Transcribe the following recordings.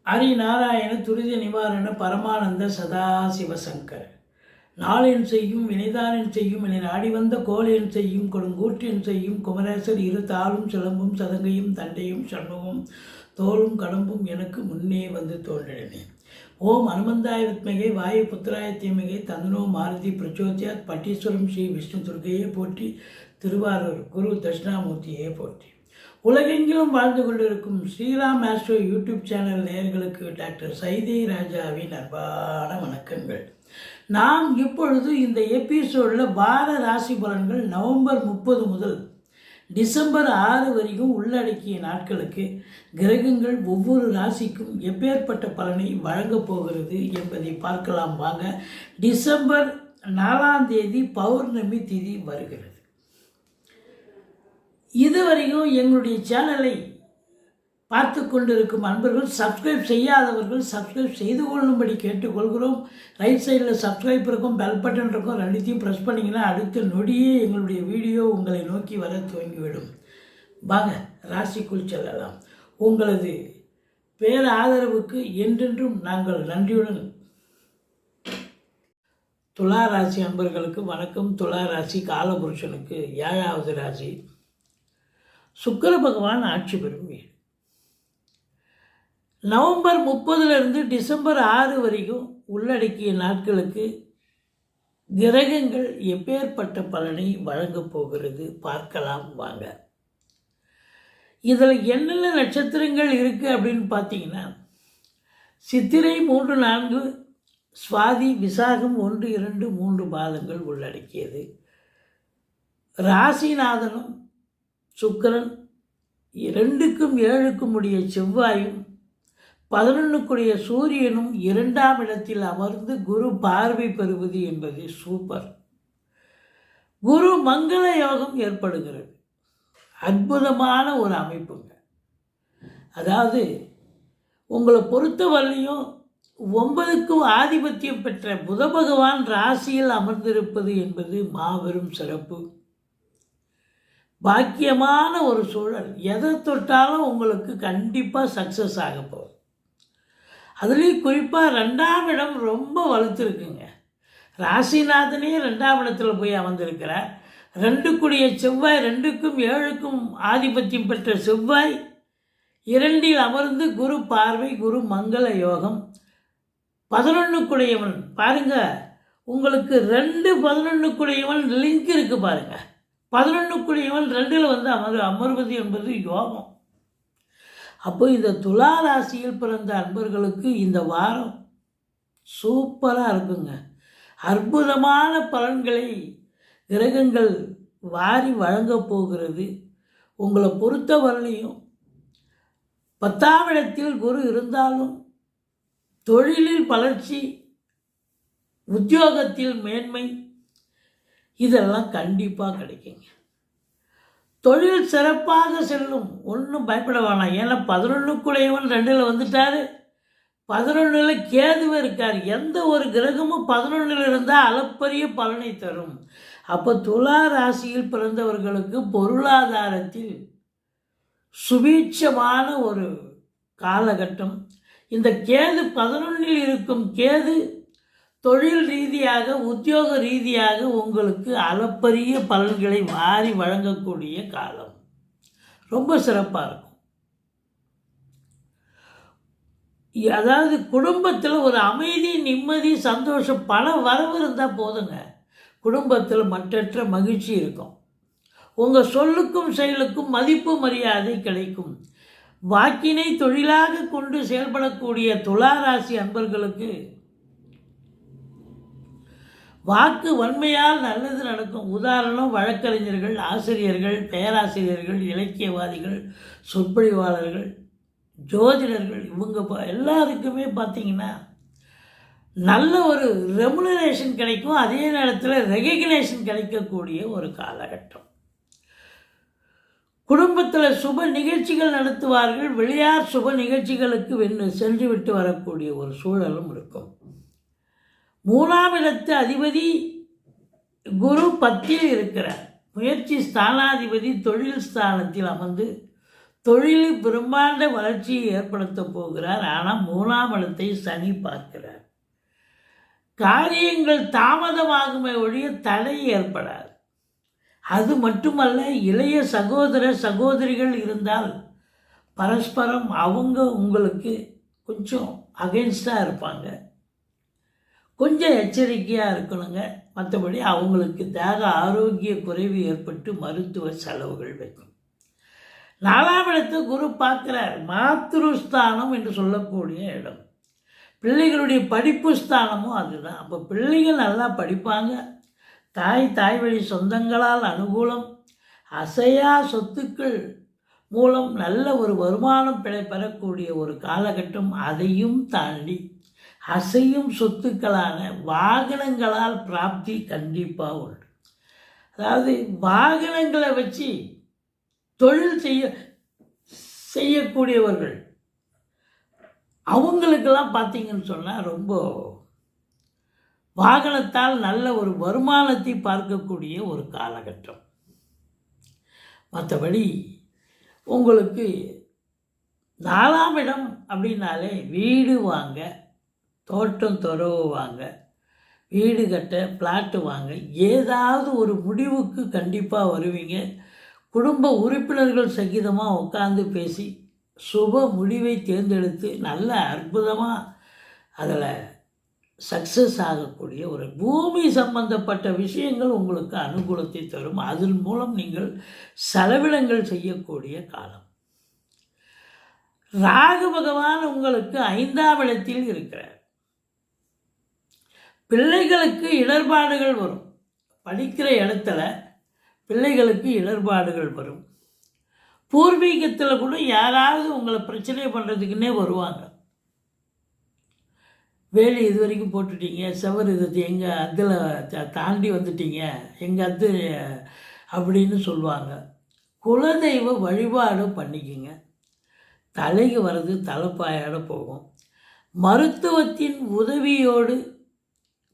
ஹரிநாராயண துரித நிவாரண பரமானந்த சதாசிவசங்கர நாளென் செய்யும் வினைதானென் செய்யும் என நாடி வந்த கோலென் செய்யும் கொடுங்கூற்றென் செய்யும் குமரேசர் இரு தாளும் சிலம்பும் சதங்கையும் தண்டையும் சண்முகம் தோளும் கடம்பும் எனக்கு முன்னே வந்து தோன்றினேன். ஓம் அனுமந்தாய வித்மகே வாயு புத்திராய தீமகே தந்தனோ மாருதி பிரச்சோத்யாத் பட்டீஸ்வரம் ஸ்ரீ விஷ்ணு துர்க்கையே போற்றி, திருவாரூர் குரு தட்சிணாமூர்த்தியே போற்றி. உலகெங்கிலும் வாழ்ந்து கொண்டிருக்கும் ஸ்ரீராம் ஆஸ்ட்ரோ யூடியூப் சேனல் நேயர்களுக்கு டாக்டர் சைதை ராஜாவின் அன்பான வணக்கங்கள். நாம் இப்பொழுது இந்த எபிசோடில் வார ராசி பலன்கள் நவம்பர் 30 முதல் டிசம்பர் 6 வரைக்கும் உள்ளடக்கிய நாட்களுக்கு கிரகங்கள் ஒவ்வொரு ராசிக்கும் எப்பேற்பட்ட பலனை வழங்கப் போகிறது என்பதை பார்க்கலாம் வாங்க. டிசம்பர் 4ஆம் தேதி பௌர்ணமி திதி வருகிறது. இதுவரையும் எங்களுடைய சேனலை பார்த்து கொண்டிருக்கும் அன்பர்கள், சப்ஸ்கிரைப் செய்யாதவர்கள் சப்ஸ்கிரைப் செய்து கொள்ளும்படி கேட்டுக்கொள்கிறோம். ரைட் சைடில் சப்ஸ்கிரைப் இருக்கும், பெல் பட்டன் இருக்கும், ரெண்டுத்தையும் ப்ரெஸ் பண்ணிங்கன்னா அடுத்த நொடியே எங்களுடைய வீடியோ உங்களை நோக்கி வர துவங்கிவிடும். வாங்க ராசிக்குள் செல்லலாம். உங்களது பேர ஆதரவுக்கு என்றென்றும் நாங்கள் நன்றியுடன். துலா ராசி அன்பர்களுக்கு வணக்கம். துலா ராசி காலபுருஷனுக்கு 7வது ராசி. சுக்கிர பகவான் ஆட்சி பெறும் வீடு. நவம்பர் 30 டிசம்பர் 6 வரைக்கும் உள்ளடக்கிய நாட்களுக்கு கிரகங்கள் எப்பேற்பட்ட பலனை வழங்கப் போகிறது பார்க்கலாம் வாங்க. இதில் என்னென்ன நட்சத்திரங்கள் இருக்குது அப்படின்னு பார்த்தீங்கன்னா, சித்திரை 3, 4, சுவாதி, விசாகம் 1, 2, 3 பாதங்கள் உள்ளடக்கியது. ராசிநாதனும் சுக்கிரன் 2க்கும் 7க்கும் உடைய செவ்வாயும் 11க்குடைய சூரியனும் 2ஆம் இடத்தில் அமர்ந்து குரு பார்வை பெறுவது என்பது சூப்பர். குரு மங்கள யோகம் ஏற்படுகிறது. அற்புதமான ஒரு அமைப்புங்க. அதாவது உங்களை பொறுத்தவரையும் 9க்கும் ஆதிபத்தியம் பெற்ற புத பகவான் ராசியில் அமர்ந்திருப்பது என்பது மாபெரும் சிறப்பு. பாக்கியமான ஒரு சூழல். எதை தொட்டாலும் உங்களுக்கு கண்டிப்பாக சக்ஸஸ் ஆக போகுது. அதுலேயும் குறிப்பாக 2ஆம் இடம் ரொம்ப வலுத்திருக்குங்க. ராசிநாதனே 2ஆம் இடத்துல போய் அமர்ந்திருக்கிறார். 2க்குடைய செவ்வாய், 2க்கும் 7க்கும் ஆதிபத்தியம் பெற்ற செவ்வாய் 2இல் அமர்ந்து குரு பார்வை, குரு மங்கள யோகம். 11க்குடையவன் பாருங்க, உங்களுக்கு 2 11க்குடையவன் லிங்க் இருக்கு பாருங்க. 11க்குடையவன் 2இல் வந்து அமர்வது என்பது யோகம். அப்போ இந்த துலா ராசியில் பிறந்த அன்பர்களுக்கு இந்த வாரம் சூப்பராக இருக்குங்க. அற்புதமான பலன்களை கிரகங்கள் வாரி வழங்கப் போகிறது. உங்களை பொறுத்தவரையிலையும் 10ஆம் இடத்தில் குரு இருந்தாலும் தொழிலில் வளர்ச்சி, உத்தியோகத்தில் மேன்மை இதெல்லாம் கண்டிப்பாக கிடைக்குங்க. தொழில் சிறப்பாக செல்லும், ஒன்றும் பயப்பட வேணாம். ஏன்னா 11க்குடையவன் 2இல் வந்துட்டார். 11இல் கேதுவே இருக்கார். எந்த ஒரு கிரகமும் 11இல் இருந்தால் அளப்பரிய பலனை தரும். அப்போ துலா ராசியில் பிறந்தவர்களுக்கு பொருளாதாரத்தில் சுபீட்சமான ஒரு காலகட்டம். இந்த கேது 11இல் இருக்கும் கேது தொழில் ரீதியாக, உத்தியோக ரீதியாக உங்களுக்கு அளப்பரிய பலன்களை வாரி வழங்கக்கூடிய காலம். ரொம்ப சிறப்பாக இருக்கும். அதாவது குடும்பத்தில் ஒரு அமைதி, நிம்மதி, சந்தோஷம், பல வரவு இருந்தால் போதுங்க. குடும்பத்தில் மற்றற்ற மகிழ்ச்சி இருக்கும். உங்கள் சொல்லுக்கும் செயலுக்கும் மதிப்பு மரியாதை கிடைக்கும். வாக்கினை தொழிலாக கொண்டு செயல்படக்கூடிய துலா ராசி அன்பர்களுக்கு வாக்கு வன்மையால் நல்லது நடக்கும். உதாரணம், வழக்கறிஞர்கள், ஆசிரியர்கள், பேராசிரியர்கள், இலக்கியவாதிகள், சொற்பொழிவாளர்கள், ஜோதிடர்கள், இவங்க எல்லாருக்குமே பார்த்திங்கன்னா நல்ல ஒரு ரெமுனரேஷன் கிடைக்கும். அதே நேரத்தில் ரெகக்னேஷன் கிடைக்கக்கூடிய ஒரு காலகட்டம். குடும்பத்தில் சுப நிகழ்ச்சிகள் நடத்துவார்கள். வெளியார் சுப நிகழ்ச்சிகளுக்கு சென்று விட்டு வரக்கூடிய ஒரு சூழலும் இருக்கும். 3ஆம் இடத்து அதிபதி குரு 10இல் இருக்கிறார். முயற்சி ஸ்தானாதிபதி தொழில் ஸ்தானத்தில் அமர்ந்து தொழிலில் பிரம்மாண்ட வளர்ச்சியை ஏற்படுத்த போகிறார். ஆனால் 3ஆம் இடத்தை சனி பார்க்கிறார். காரியங்கள் தாமதமாகுமே ஒழிய தடை ஏற்படாது. அது மட்டுமல்ல, இளைய சகோதர சகோதரிகள் இருந்தால் பரஸ்பரம் அவங்க உங்களுக்கு கொஞ்சம் அகென்ஸ்டாக இருப்பாங்க. கொஞ்சம் எச்சரிக்கையாக இருக்கணுங்க. மற்றபடி அவங்களுக்கு தேக ஆரோக்கிய குறைவு ஏற்பட்டு மருத்துவ செலவுகள் வைக்கும். 4ஆம் இடத்தை குரு பார்க்கிறார். மாத்ருஸ்தானம் என்று சொல்லக்கூடிய இடம். பிள்ளைகளுடைய படிப்பு ஸ்தானமும் அதுதான். அப்போ பிள்ளைகள் நல்லா படிப்பாங்க. தாய் வழி சொந்தங்களால் அனுகூலம். அசையா சொத்துக்கள் மூலம் நல்ல ஒரு வருமானம் பெறக்கூடிய ஒரு காலகட்டம். அதையும் தாண்டி அசையும் சொத்துக்களான வாகனங்களால் பிராப்தி கண்டிப்பாக உண்டு. அதாவது வாகனங்களை வச்சு தொழில் செய்யக்கூடியவர்கள் அவங்களுக்கெல்லாம் பார்த்தீங்கன்னு சொன்னால் ரொம்ப வாகனத்தால் நல்ல ஒரு வருமானத்தை பார்க்கக்கூடிய ஒரு காலகட்டம். மற்றபடி உங்களுக்கு 4ஆம் இடம் அப்படின்னாலே வீடு வாங்க, தோட்டம் துறவு வாங்க, வீடு கட்ட, பிளாட்டு வாங்க, ஏதாவது ஒரு முடிவுக்கு கண்டிப்பாக வருவீங்க. குடும்ப உறுப்பினர்கள் சகிதமாக உட்காந்து பேசி சுப முடிவை தேர்ந்தெடுத்து நல்ல அற்புதமாக அதில் சக்ஸஸ் ஆகக்கூடிய ஒரு பூமி சம்பந்தப்பட்ட விஷயங்கள் உங்களுக்கு அனுகூலத்தை தரும். அதன் மூலம் நீங்கள் செலவினங்கள் செய்யக்கூடிய காலம். ராகு பகவான் உங்களுக்கு 5ஆம் இடத்தில் இருக்கிறார். பிள்ளைகளுக்கு இடர்பாடுகள் வரும். படிக்கிற இடத்துல பிள்ளைகளுக்கு இடர்பாடுகள் வரும். பூர்வீகத்தில் கூட யாராவது உங்களை பிரச்சனை பண்ணுறதுக்குன்னே வருவாங்க. வேலி இது வரைக்கும் போட்டுட்டீங்க, செவர் இது எங்கள் அதில் தாண்டி வந்துட்டீங்க, எங்கள் அது அப்படின்னு சொல்லுவாங்க. குலதெய்வ வழிபாடு பண்ணிக்கிங்க. தலைக்கு வர்றது தலைப்பாயோட போகும். மருத்துவத்தின் உதவியோடு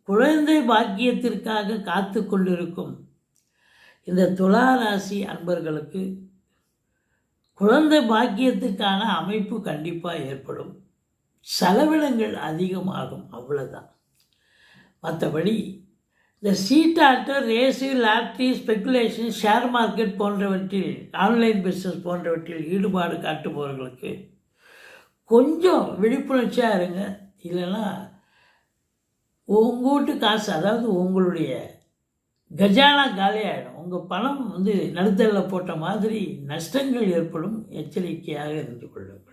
குழந்தை பாக்கியத்திற்காக காத்து கொண்டிருக்கும் இந்த துலா ராசி அன்பர்களுக்கு குழந்தை பாக்கியத்துக்கான அமைப்பு கண்டிப்பாக ஏற்படும். செலவினங்கள் அதிகமாகும், அவ்வளோதான். மற்றபடி இந்த சீட்டாட்டம், race, lottery, speculation, share market போன்றவற்றில், ஆன்லைன் பிஸ்னஸ் போன்றவற்றில் ஈடுபாடு காட்டுபவர்களுக்கு கொஞ்சம் விழிப்புணர்ச்சியாக இருங்க. இல்லைன்னா உங்கூட்டு காசு, அதாவது உங்களுடைய கஜானா காலி ஆகிடும். உங்கள் பணம் நடுத்தலில் போட்ட மாதிரி நஷ்டங்கள் ஏற்படும். எச்சரிக்கையாக இருந்து கொள்ளுங்கள்.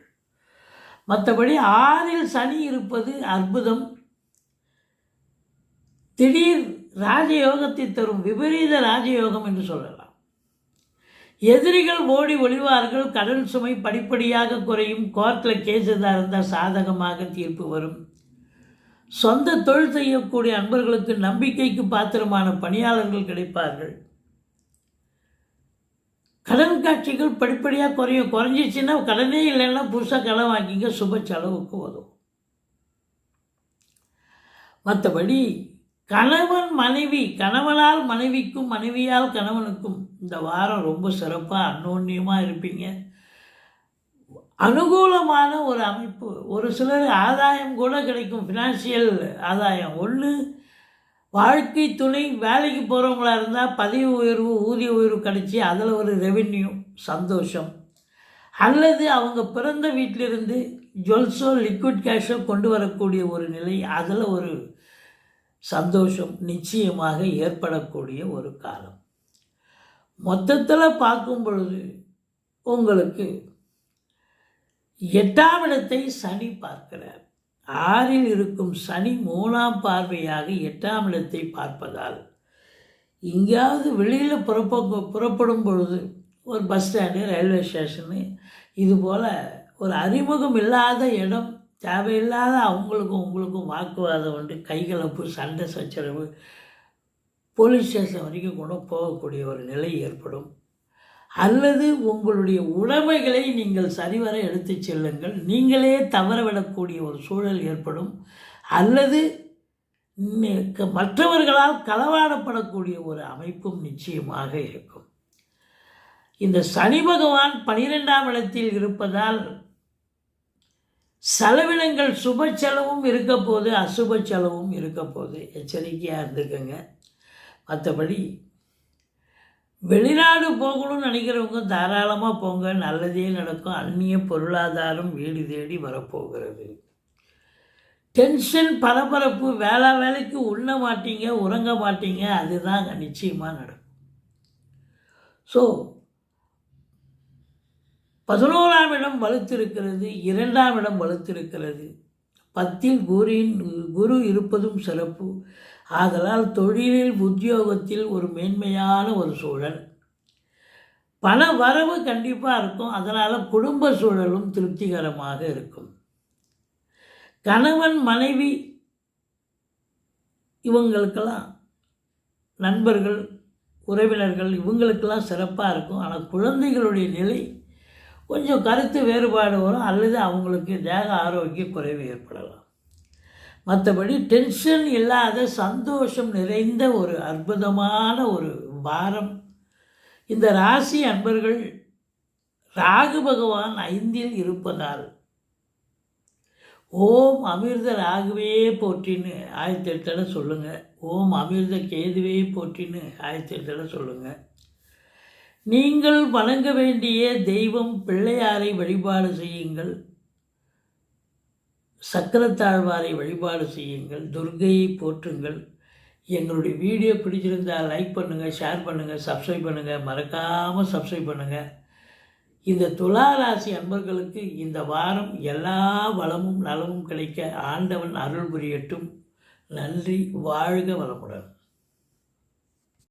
மற்றபடி 6இல் சனி இருப்பது அற்புதம். திடீர் ராஜயோகத்தை தரும், விபரீத ராஜயோகம் என்று சொல்லலாம். எதிரிகள் ஓடி ஒளிவார்கள். கடன் சுமை படிப்படியாக குறையும். கோர்ட்டில் கேஸ் எதாக இருந்தால் சாதகமாக தீர்ப்பு வரும். சொந்த தொழில் செய்யக்கூடிய அன்பர்களுக்கு நம்பிக்கைக்கு பாத்திரமான பணியாளர்கள் கிடைப்பார்கள். கடன் காட்சிகள் படிப்படியாக குறையும். குறைஞ்சிச்சின்னா கடனே இல்லைன்னா புதுசாக கடன் வாங்கிங்க, சுப செலவுக்கு உதவும். மற்றபடி கணவன் மனைவி, கணவனால் மனைவிக்கும், மனைவியால் கணவனுக்கும் இந்த வாரம் ரொம்ப சிறப்பாக அன்னோன்யமாக இருப்பீங்க. அனுகூலமான ஒரு அமைப்பு. ஒரு சிலர் ஆதாயம் கூட கிடைக்கும், ஃபினான்ஷியல் ஆதாயம். ஒன்று, வாழ்க்கை துணை வேலைக்கு போகிறவங்களா இருந்தால் பதவி உயர்வு, ஊதிய உயர்வு கிடைச்சி அதில் ஒரு ரெவென்யூ சந்தோஷம். அல்லது அவங்க பிறந்த வீட்டிலிருந்து ஜுவல்ஸோ லிக்விட் கேஷோ கொண்டு வரக்கூடிய ஒரு நிலை, அதில் ஒரு சந்தோஷம் நிச்சயமாக ஏற்படக்கூடிய ஒரு காலம். மொத்தத்தில் பார்க்கும் பொழுது உங்களுக்கு 8ஆம் இடத்தை சனி பார்க்கிறார். 6இல் இருக்கும் சனி 3ஆம் பார்வையாக 8ஆம் இடத்தை பார்ப்பதால் எங்கேயாவது வெளியில் புறப்படும் பொழுது ஒரு பஸ் ஸ்டாண்டு, ரயில்வே ஸ்டேஷனு, இதுபோல் ஒரு அறிமுகம் இல்லாத இடம், தேவையில்லாத அவங்களுக்கும் உங்களுக்கும் வாக்குவாதம் உண்டு, கைகலப்பு, சண்டை சச்சரவு, போலீஸ் ஸ்டேஷன் வரைக்கும் கூட போகக்கூடிய ஒரு நிலை ஏற்படும். அல்லது உங்களுடைய உடைமைகளை நீங்கள் சரிவர எடுத்து செல்லுங்கள், நீங்களே தவறவிடக்கூடிய ஒரு சூழல் ஏற்படும். அல்லது மற்றவர்களால் களவாடப்படக்கூடிய ஒரு அமைப்பும் நிச்சயமாக இருக்கும். இந்த சனி பகவான் 12ஆம் இடத்தில் இருப்பதால் செலவினங்கள் சுப செலவும் இருக்க போது, அசுப செலவும் இருக்க போது. எச்சரிக்கையாக இருந்துக்கங்க. மற்றபடி வெளிநாடு போகணும்னு நினைக்கிறவங்க தாராளமாக போங்க, நல்லதே நடக்கும். அந்நிய பொருளாதாரம் வீடு தேடி வரப்போகிறது. டென்ஷன், பரபரப்பு, வேலைக்கு உண்ண மாட்டீங்க, உறங்க மாட்டீங்க, அதுதான் நிச்சயமாக நடக்கும். ஸோ 11ஆம் இடம் வலுத்திருக்கிறது, 2ஆம் இடம் வலுத்திருக்கிறது. 10ல் குரு இருப்பதும் சிறப்பு. ஆதலால் தொழிலில், உத்தியோகத்தில் ஒரு மேன்மையான ஒரு சூழல், பண வரவு கண்டிப்பாக இருக்கும். அதனால் குடும்ப சூழலும் திருப்திகரமாக இருக்கும். கணவன் மனைவி இவங்களுக்கெல்லாம், நண்பர்கள், உறவினர்கள் இவங்களுக்கெல்லாம் சிறப்பாக இருக்கும். ஆனால் குழந்தைகளுடைய நிலை கொஞ்சம் கருத்து வேறுபாடு வரும், அல்லது அவங்களுக்கு தேக ஆரோக்கிய குறைவு ஏற்படலாம். மற்றபடி டென்ஷன் இல்லாத சந்தோஷம் நிறைந்த ஒரு அற்புதமான ஒரு வாரம். இந்த ராசி அன்பர்கள் ராகு பகவான் 5ல் இருப்பதால் ஓம் அமிர்த ராகுவே போற்றின்னு 1008 தடவை சொல்லுங்கள். ஓம் அமிர்த கேதுவே போற்றின்னு 1008 தடவை சொல்லுங்கள். நீங்கள் வணங்க வேண்டிய தெய்வம் பிள்ளையாரை வழிபாடு செய்யுங்கள், சக்கரத்தாழ்வாரை வழிபாடு செய்யுங்கள், துர்க்கையை போற்றுங்கள். எங்களுடைய வீடியோ பிடிச்சிருந்தால் லைக் பண்ணுங்கள், ஷேர் பண்ணுங்கள், சப்ஸ்கிரைப் பண்ணுங்கள். மறக்காமல் சப்ஸ்கிரைப் பண்ணுங்கள். இந்த துலா ராசி அன்பர்களுக்கு இந்த வாரம் எல்லா வளமும் நலமும் கிடைக்க ஆண்டவன் அருள் புரியட்டும். நன்றி. வாழ்க வளமுடன்.